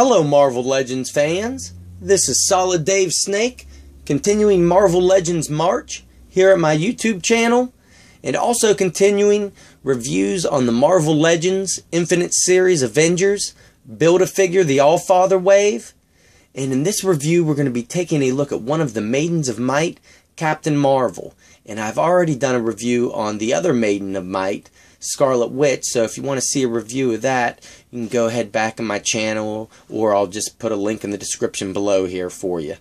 Hello Marvel Legends fans, this is Solid Dave Snake, continuing Marvel Legends March here at my YouTube channel, and also continuing reviews on the Marvel Legends Infinite Series Avengers, Build-A-Figure the All-Father Wave, and in this review we're going to be taking a look at one of the Maidens of Might, Captain Marvel, and I've already done a review on the other Maiden of Might, Scarlet Witch, so if you want to see a review of that, you can go ahead back on my channel, or I'll just put a link in the description below here for you.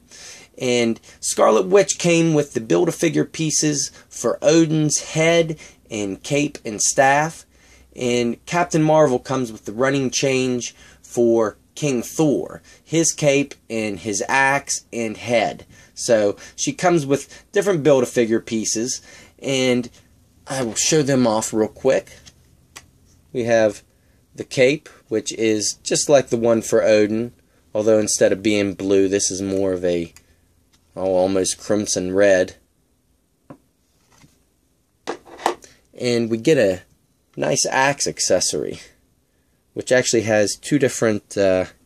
And Scarlet Witch came with the Build-A-Figure pieces for Odin's head and cape and staff, and Captain Marvel comes with the running change for King Thor, his cape and his axe and head. So she comes with different Build-A-Figure pieces, and I will show them off real quick. We have the cape, which is just like the one for Odin, although instead of being blue, this is more of a almost crimson red. And we get a nice axe accessory, which actually has two different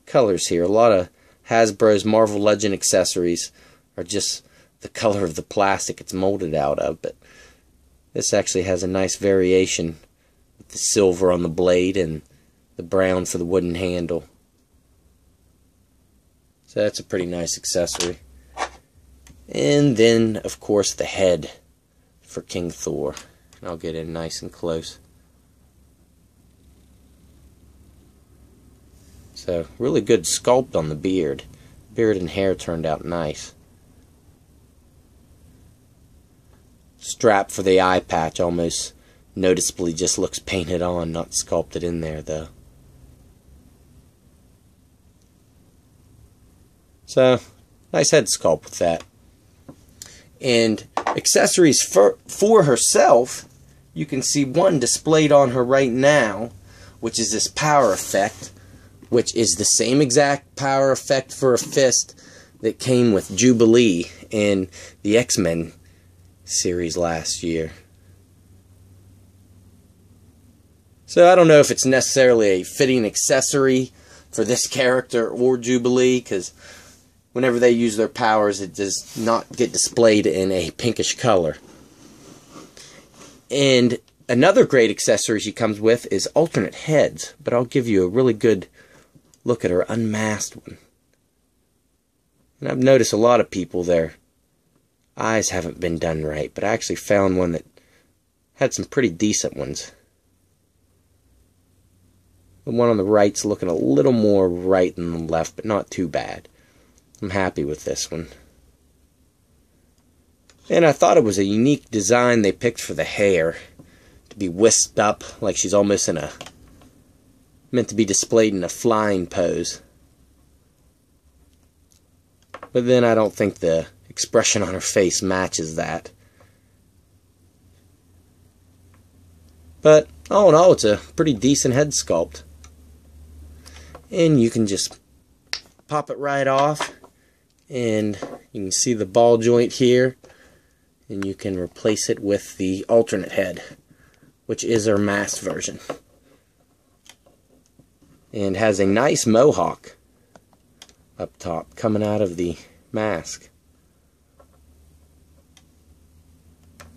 colors here. A lot of Hasbro's Marvel Legend accessories are just the color of the plastic it's molded out of, but this actually has a nice variation with the silver on the blade and the brown for the wooden handle. So that's a pretty nice accessory. And then, of course, the head for King Thor. And I'll get in nice and close. So, really good sculpt on the beard. Beard and hair turned out nice. Strap for the eye patch almost noticeably just looks painted on, not sculpted in there though. So, nice head sculpt with that. And accessories for herself, you can see one displayed on her right now, which is this power effect, which is the same exact power effect for a fist that came with Jubilee in the X-Men series last year. So I don't know if it's necessarily a fitting accessory for this character or Jubilee, because whenever they use their powers it does not get displayed in a pinkish color. And another great accessory she comes with is alternate heads, but I'll give you a really good look at her unmasked one. And I've noticed a lot of people there eyes haven't been done right, but I actually found one that had some pretty decent ones. The one on the right's looking a little more right than the left, but not too bad. I'm happy with this one. And I thought it was a unique design they picked for the hair, to be whisked up like she's almost in a meant to be displayed in a flying pose. But then I don't think the expression on her face matches that. But all in all, it's a pretty decent head sculpt. And you can just pop it right off, and you can see the ball joint here, and you can replace it with the alternate head, which is her masked version. And has a nice mohawk up top coming out of the mask.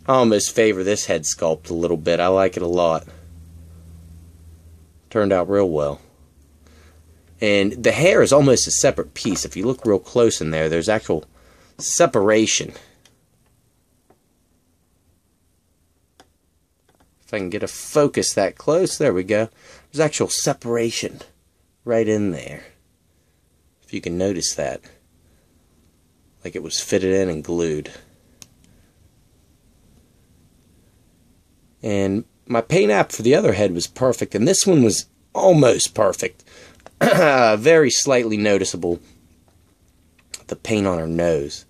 I almost favor this head sculpt a little bit. I like it a lot. Turned out real well. And the hair is almost a separate piece. If you look real close in there, there's actual separation. If I can get a focus that close, there we go. There's actual separation right in there. If you can notice that. Like it was fitted in and glued. And my paint app for the other head was perfect, and this one was almost perfect. Very slightly noticeable. The paint on her nose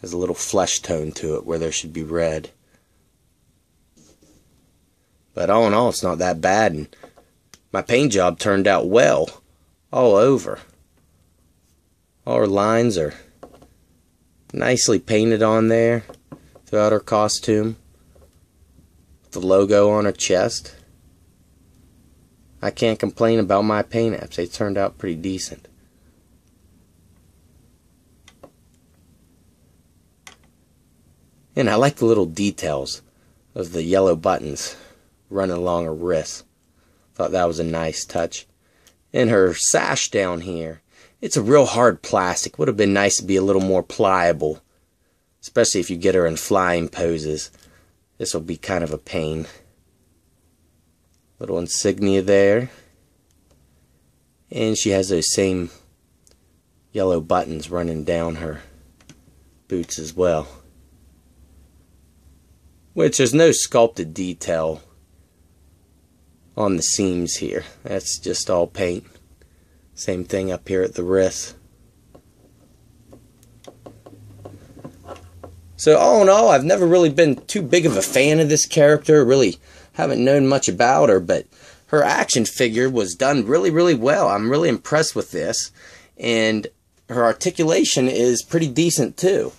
has a little flesh tone to it where there should be red. But all in all, it's not that bad, and my paint job turned out well all over. All her lines are nicely painted on there throughout her costume. The logo on her chest. I can't complain about my paint apps. They turned out pretty decent. And I like the little details of the yellow buttons running along her wrist. Thought that was a nice touch. And her sash down here, it's a real hard plastic. Would have been nice to be a little more pliable, especially if you get her in flying poses. This will be kind of a pain. Little insignia there. And she has those same yellow buttons running down her boots as well. Which there's no sculpted detail on the seams here. That's just all paint. Same thing up here at the wrist. So all in all, I've never really been too big of a fan of this character. Really haven't known much about her, but her action figure was done really, really well. I'm really impressed with this. And her articulation is pretty decent too.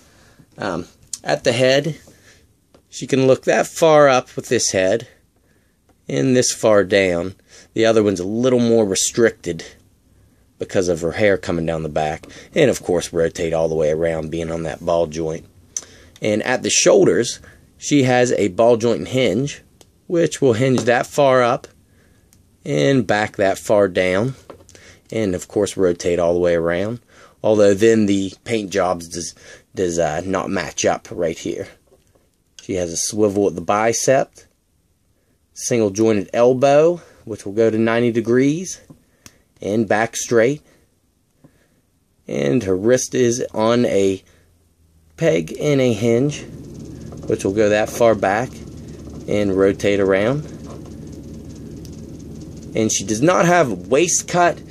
At the head, she can look that far up with this head and this far down. The other one's a little more restricted because of her hair coming down the back. And of course rotate all the way around, being on that ball joint. And at the shoulders, she has a ball joint hinge, which will hinge that far up and back that far down. And of course rotate all the way around. Although then the paint jobs does not match up right here. She has a swivel at the bicep, single jointed elbow, which will go to 90 degrees, and back straight. And her wrist is on a peg and a hinge, which will go that far back and rotate around. And she does not have a waist cut,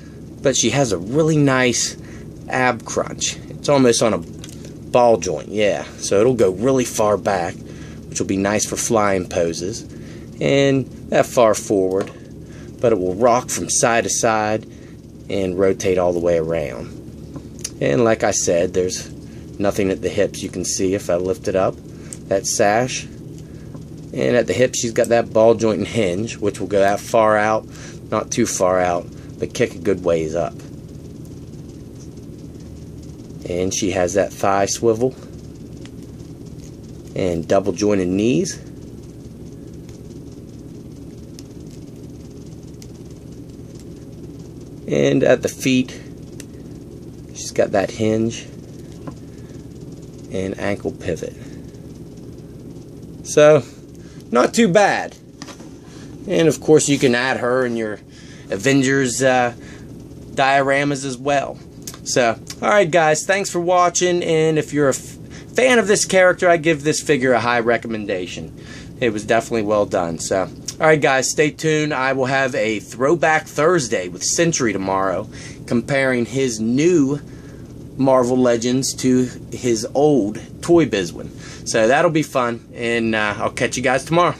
but she has a really nice ab crunch. It's almost on a ball joint, yeah. So it'll go really far back, which will be nice for flying poses, and that far forward, but it will rock from side to side and rotate all the way around. And like I said, there's nothing at the hips. You can see if I lift it up, that sash, and at the hips she's got that ball joint and hinge, which will go that far out, not too far out, but kick a good ways up. And she has that thigh swivel and double jointed knees. And at the feet, she's got that hinge and ankle pivot. So, not too bad. And of course you can add her in your Avengers dioramas as well. So, alright guys, thanks for watching, and if you're a fan of this character, I give this figure a high recommendation. It was definitely well done. So, alright guys, stay tuned. I will have a Throwback Thursday with Century tomorrow, comparing his new Marvel Legends to his old Toy Biz one. So that'll be fun, and I'll catch you guys tomorrow.